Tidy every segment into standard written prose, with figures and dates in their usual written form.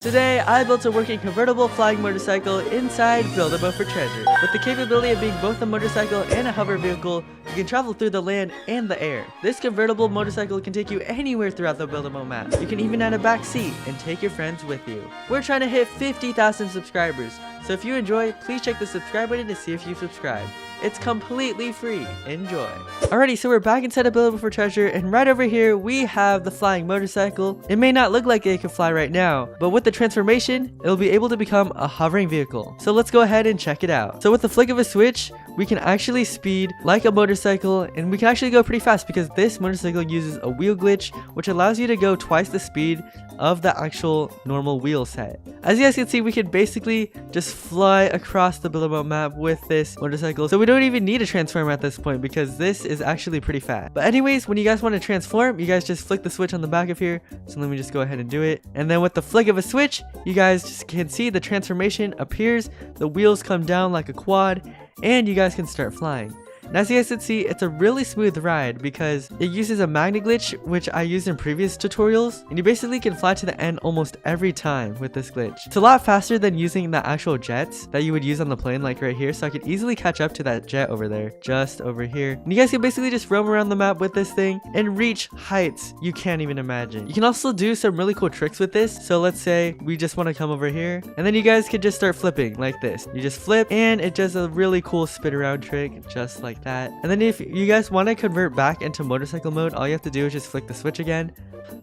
Today, I built a working convertible flying motorcycle inside Build-A-Boat for Treasure. With the capability of being both a motorcycle and a hover vehicle, you can travel through the land and the air. This convertible motorcycle can take you anywhere throughout the Build-A-Boat map. You can even add a back seat and take your friends with you. We're trying to hit 50,000 subscribers, so if you enjoy, please check the subscribe button to see if you subscribe. It's completely free. Enjoy. Alrighty, so we're back inside of Build-A-Boat for Treasure, and right over here we have the flying motorcycle. It may not look like it can fly right now, but with the transformation, it'll be able to become a hovering vehicle. So let's go ahead and check it out. So with the flick of a switch, we can actually speed like a motorcycle, and we can actually go pretty fast because this motorcycle uses a wheel glitch, which allows you to go twice the speed of the actual normal wheel set. As you guys can see, we can basically just fly across the Build-A-Boat map with this motorcycle. So we don't even need a transform at this point because this is actually pretty fast. But anyways, when you guys want to transform, you guys just flick the switch on the back of here. So let me just go ahead and do it. And then with the flick of a switch, you guys just can see the transformation appears. The wheels come down like a quad, and you guys can start flying. And as you guys can see, it's a really smooth ride because it uses a magnet glitch, which I used in previous tutorials, and you basically can fly to the end almost every time with this glitch. It's a lot faster than using the actual jets that you would use on the plane, like right here, so I could easily catch up to that jet over there, just over here. And you guys can basically just roam around the map with this thing and reach heights you can't even imagine. You can also do some really cool tricks with this. So let's say we just want to come over here, and then you guys could just start flipping like this. You just flip, and it does a really cool spin around trick, just like that. And then if you guys want to convert back into motorcycle mode, all you have to do is just flick the switch again.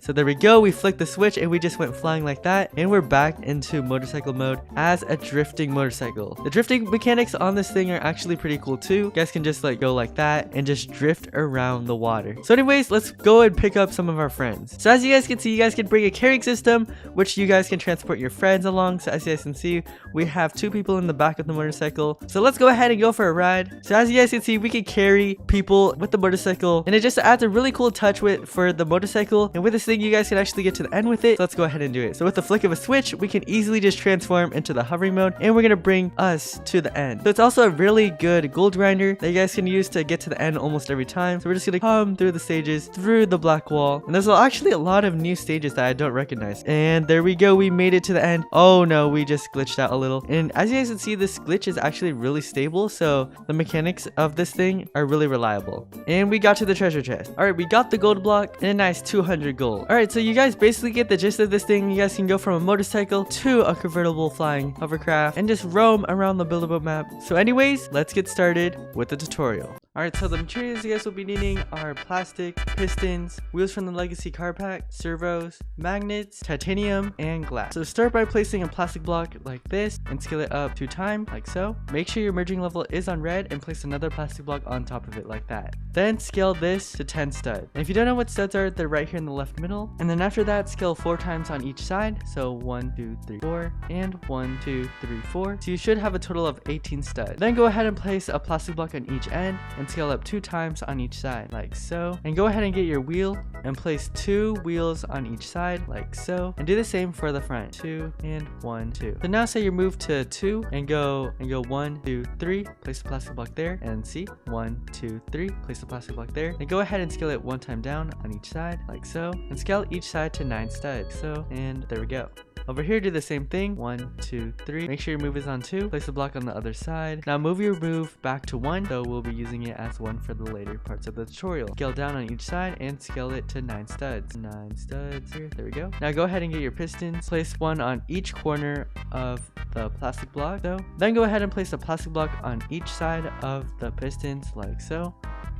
So there we go, we flicked the switch and we just went flying like that, and we're back into motorcycle mode as a drifting motorcycle. The drifting mechanics on this thing are actually pretty cool too. You guys can just like go like that and just drift around the water. So anyways, let's go and pick up some of our friends. So as you guys can see, you guys can bring a carrying system, which you guys can transport your friends along. So as you guys can see, we have 2 people in the back of the motorcycle. So let's go ahead and go for a ride. So as you guys can see, we can carry people with the motorcycle, and it just adds a really cool touch for the motorcycle. And with this thing, you guys can actually get to the end with it. So let's go ahead and do it. So with the flick of a switch, we can easily just transform into the hovering mode, and we're gonna bring us to the end. So it's also a really good gold grinder that you guys can use to get to the end almost every time. So we're just gonna come through the stages, through the black wall, and there's actually a lot of new stages that I don't recognize. And there we go, we made it to the end. Oh no, we just glitched out a little. And as you guys can see, this glitch is actually really stable, so the mechanics of this thing are really reliable. And we got to the treasure chest. All right, we got the gold block and a nice 200 gold. All right, so you guys basically get the gist of this thing. You guys can go from a motorcycle to a convertible flying hovercraft and just roam around the Build-A-Boat map. So anyways, let's get started with the tutorial. Alright, so the materials you guys will be needing are plastic, pistons, wheels from the legacy car pack, servos, magnets, titanium, and glass. So start by placing a plastic block like this and scale it up 2 times, like so. Make sure your merging level is on red and place another plastic block on top of it like that. Then scale this to 10 studs. And if you don't know what studs are, they're right here in the left middle. And then after that, scale 4 times on each side. So 1, 2, 3, 4, and 1, 2, 3, 4. So you should have a total of 18 studs. Then go ahead and place a plastic block on each end and scale up 2 times on each side, like so. And go ahead and get your wheel and place 2 wheels on each side, like so. And do the same for the front. 2 and 1, 2. So now say you move to 2 and go 1, 2, 3. Place the plastic block there and see 1, 2, 3. Place the plastic block there. And go ahead and scale it 1 time down on each side, like so. And scale each side to 9 studs. So, and there we go. Over here, do the same thing. 1, 2, 3. Make sure your move is on 2. Place the block on the other side. Now move your move back to 1, so we'll be using it as 1 for the later parts of the tutorial. Scale down on each side and scale it to 9 studs. 9 studs here. There we go. Now go ahead and get your pistons. Place 1 on each corner of the plastic block. So then go ahead and place a plastic block on each side of the pistons, like so.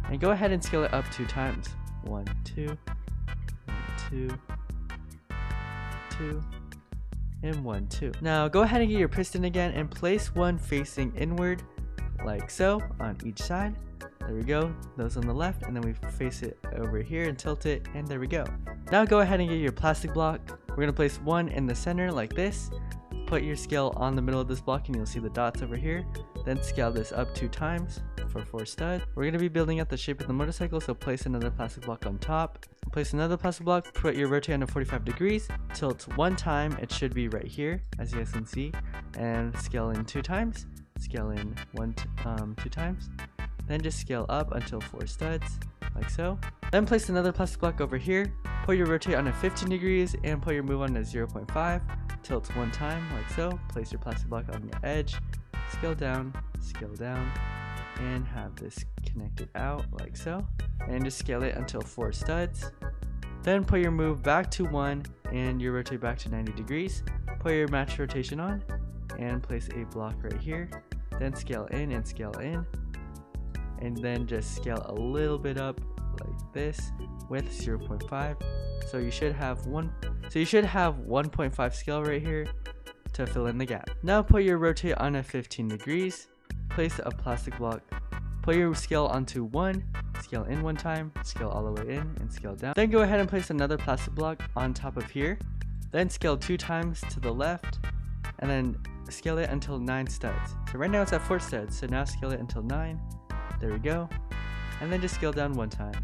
And go ahead and scale it up 2 times. 1, 2, 1, 2, 2. And 1, 2. Now go ahead and get your piston again and place 1 facing inward, like so, on each side. There we go. Those on the left, and then we face it over here and tilt it, and there we go. Now go ahead and get your plastic block. We're gonna place 1 in the center like this. Put your scale on the middle of this block and you'll see the dots over here. Then scale this up 2 times for 4 studs. We're going to be building out the shape of the motorcycle, so place another plastic block on top. Place another plastic block, put your rotate on 45 degrees, tilt 1 time, it should be right here, as you guys can see, and scale in 2 times. Scale in 2 times. Then just scale up until 4 studs. like so. Then place another plastic block over here, put your rotate on a 15 degrees and put your move on a 0.5, tilt one time like so, place your plastic block on your edge, scale down, and have this connected out like so, and just scale it until 4 studs. Then put your move back to 1 and your rotate back to 90 degrees, put your match rotation on, and place a block right here, then scale in, and then just scale a little bit up like this with 0.5. So you should have 1.5 scale right here to fill in the gap. Now put your rotate on a 15 degrees, place a plastic block, put your scale onto 1, scale in one time, scale all the way in, and scale down. Then go ahead and place another plastic block on top of here, then scale 2 times to the left, and then scale it until 9 studs. So right now it's at 4 studs, so now scale it until 9. There we go. And then just scale down one time.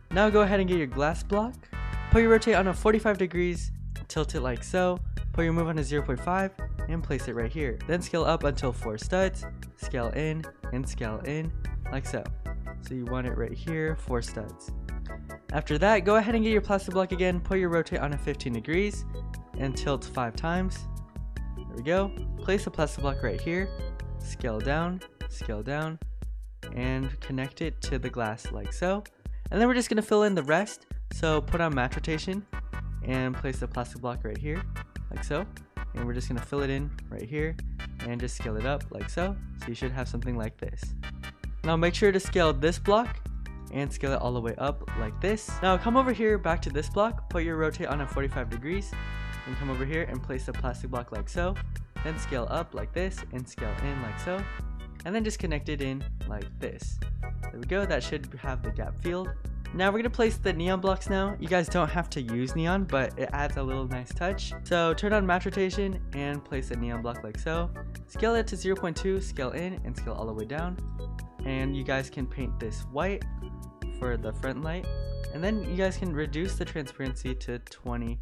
Now go ahead and get your glass block, put your rotate on a 45 degrees, tilt it like so, put your move on a 0.5, and place it right here. Then scale up until 4 studs, scale in, like so. So you want it right here, 4 studs. After that, go ahead and get your plastic block again, put your rotate on a 15 degrees, and tilt 5 times. There we go. Place a plastic block right here, scale down, and connect it to the glass like so. And then we're just going to fill in the rest. So put on match rotation and place a plastic block right here like so. And we're just going to fill it in right here and just scale it up like so. So you should have something like this. Now make sure to scale this block and scale it all the way up like this. Now come over here back to this block, put your rotate on a 45 degrees, and come over here and place a plastic block like so. Then scale up like this and scale in like so. And then just connect it in like this. There we go, that should have the gap filled. Now we're going to place the neon blocks now. You guys don't have to use neon, but it adds a little nice touch. So turn on match rotation and place a neon block like so. Scale it to 0.2, scale in, and scale all the way down. And you guys can paint this white for the front light. And then you guys can reduce the transparency to 25%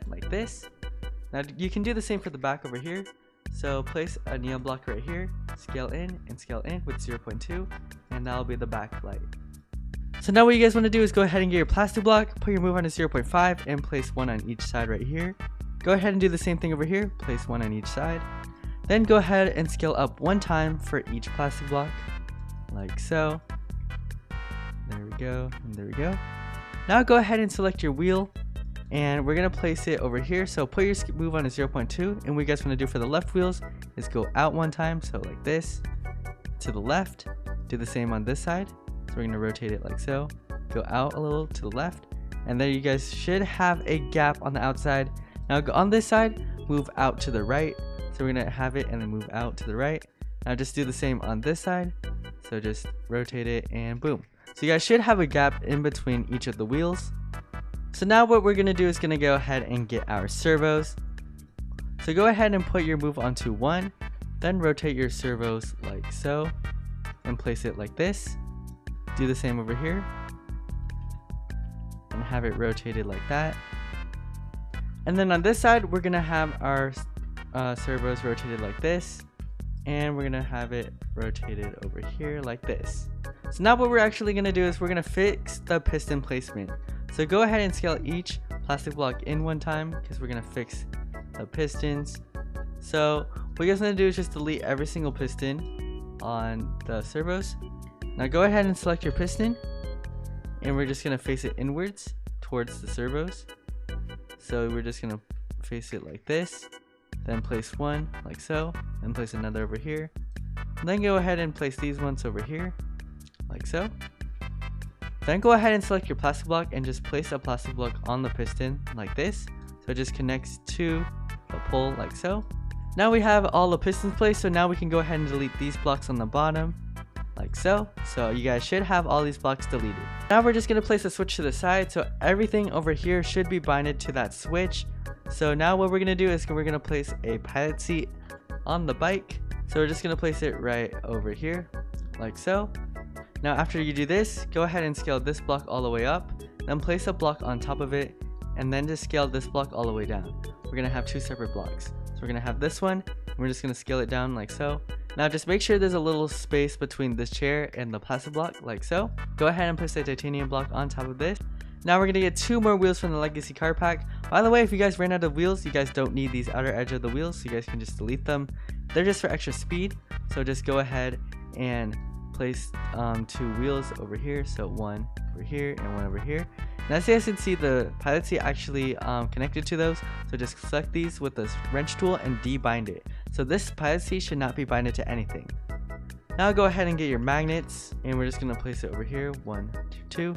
like this. Now you can do the same for the back over here. So place a neon block right here, scale in with 0.2, and that'll be the backlight. So now what you guys want to do is go ahead and get your plastic block, put your move on to 0.5, and place 1 on each side right here. Go ahead and do the same thing over here, place 1 on each side. Then go ahead and scale up 1 time for each plastic block, like so. There we go, and there we go. Now go ahead and select your wheel, and we're going to place it over here. So put your move on a 0.2, and what you guys want to do for the left wheels is go out 1 time, so like this, to the left. Do the same on this side, so we're going to rotate it like so, go out a little to the left, and then you guys should have a gap on the outside. Now go on this side, move out to the right, so we're going to have it and then move out to the right. Now just do the same on this side, so just rotate it and boom. So you guys should have a gap in between each of the wheels. So now what we're going to do is going to go ahead and get our servos. So go ahead and put your move onto 1, then rotate your servos like so, and place it like this. Do the same over here, and have it rotated like that. And then on this side, we're going to have our servos rotated like this, and we're going to have it rotated over here like this. So now what we're actually going to do is we're going to fix the piston placement. So go ahead and scale each plastic block in 1 time because we're going to fix the pistons. So what you guys want to do is just delete every single piston on the servos. Now go ahead and select your piston, and we're just going to face it inwards towards the servos. So we're just going to face it like this, then place 1 like so, then place another over here. And then go ahead and place these ones over here like so. Then go ahead and select your plastic block and just place a plastic block on the piston like this. So it just connects to the pole like so. Now we have all the pistons placed, so now we can go ahead and delete these blocks on the bottom like so. So you guys should have all these blocks deleted. Now we're just going to place a switch to the side, so everything over here should be binded to that switch. So now what we're going to do is we're going to place a pilot seat on the bike. So we're just going to place it right over here like so. Now after you do this, go ahead and scale this block all the way up, then place a block on top of it, and then just scale this block all the way down. We're going to have 2 separate blocks. So we're going to have this one, and we're just going to scale it down like so, Now just make sure there's a little space between this chair and the plastic block, like so. Go ahead and place the titanium block on top of this. Now we're gonna get 2 more wheels from the legacy car pack. By the way, if you guys ran out of wheels, you guys don't need these outer edge of the wheels, so you guys can just delete them. They're just for extra speed, so just go ahead and place 2 wheels over here. So 1 over here and 1 over here. Now as you guys can see, the pilot seat actually connected to those, so just select these with this wrench tool and debind it. So this pilot seat should not be binded to anything. Now go ahead and get your magnets, and we're just gonna place it over here. 1, 2,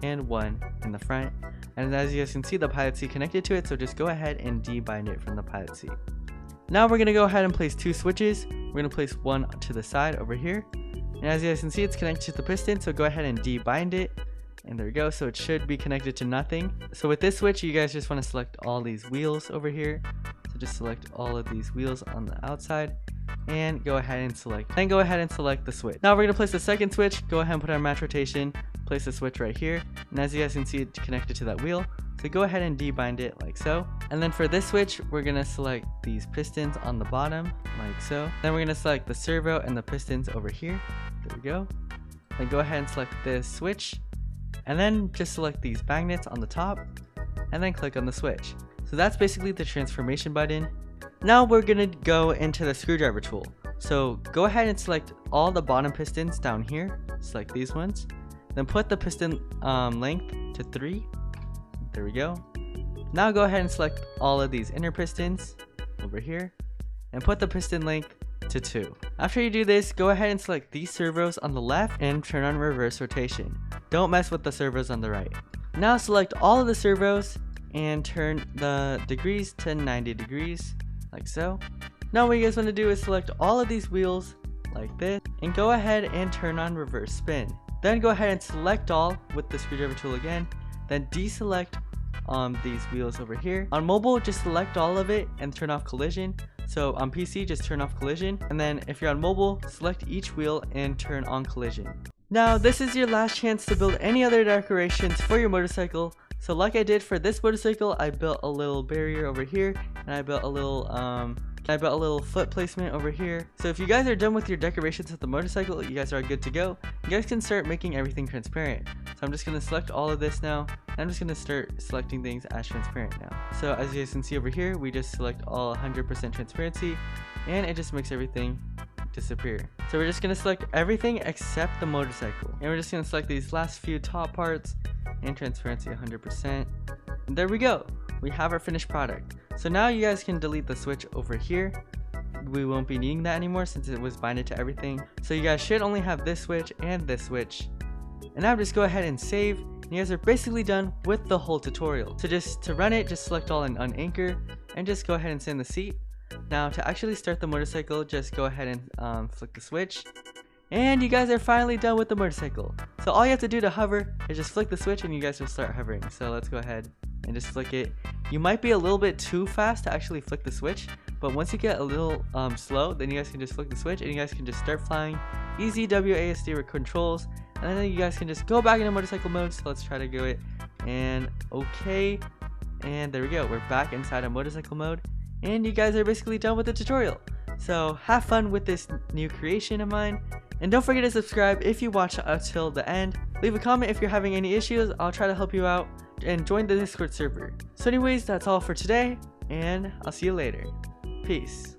and 1 in the front. And as you guys can see, the pilot seat connected to it, so just go ahead and debind it from the pilot seat. Now we're gonna go ahead and place 2 switches. We're gonna place 1 to the side over here, and as you guys can see, it's connected to the piston, so go ahead and debind it. And there we go, so it should be connected to nothing. So with this switch, you guys just want to select all these wheels over here. So just select all of these wheels on the outside and go ahead and select. Then go ahead and select the switch. Now we're gonna place the second switch. Go ahead and put our match rotation. Place the switch right here, and as you guys can see, it's connected to that wheel. So go ahead and debind it like so. And then for this switch, we're gonna select these pistons on the bottom like so. Then we're gonna select the servo and the pistons over here. There we go. Then go ahead and select this switch. And then just select these magnets on the top and then click on the switch. So that's basically the transformation button. Now we're gonna go into the screwdriver tool. So go ahead and select all the bottom pistons down here. Select these ones. Then put the piston length to 3. There we go. Now go ahead and select all of these inner pistons over here and put the piston length to 2. After you do this, go ahead and select these servos on the left and turn on reverse rotation. Don't mess with the servos on the right. Now select all of the servos and turn the degrees to 90 degrees like so. Now what you guys want to do is select all of these wheels like this and go ahead and turn on reverse spin. Then go ahead and select all with the screwdriver tool again. Then deselect these wheels over here. On mobile, just select all of it and turn off collision. So on PC, just turn off collision. And then if you're on mobile, select each wheel and turn on collision. Now this is your last chance to build any other decorations for your motorcycle. So like I did for this motorcycle, I built a little barrier over here, and I built a little foot placement over here. So if you guys are done with your decorations of the motorcycle, you guys are good to go. You guys can start making everything transparent. So I'm just gonna select all of this now. And I'm just gonna start selecting things as transparent now. So as you guys can see over here, we just select all 100% transparency, and it just makes everything disappear. So we're just gonna select everything except the motorcycle, and we're just gonna select these last few top parts and transparency 100%. And there we go. We have our finished product. So now you guys can delete the switch over here. We won't be needing that anymore since it was binded to everything. So you guys should only have this switch and this switch. And now just go ahead and save. And you guys are basically done with the whole tutorial. So just to run it, just select all and unanchor and just go ahead and send the seat. Now to actually start the motorcycle, just go ahead and flick the switch. And you guys are finally done with the motorcycle. So all you have to do to hover is just flick the switch and you guys will start hovering. So let's go ahead and just flick it. You might be a little bit too fast to actually flick the switch, but once you get a little slow, then you guys can just flick the switch and you guys can just start flying. Easy WASD with controls, and then you guys can just go back into motorcycle mode. So let's try to do it. And okay, and there we go. We're back inside of motorcycle mode, and you guys are basically done with the tutorial. So have fun with this new creation of mine. And don't forget to subscribe if you watch until the end. Leave a comment if you're having any issues. I'll try to help you out. And join the Discord server. So anyways, that's all for today, and I'll see you later. Peace.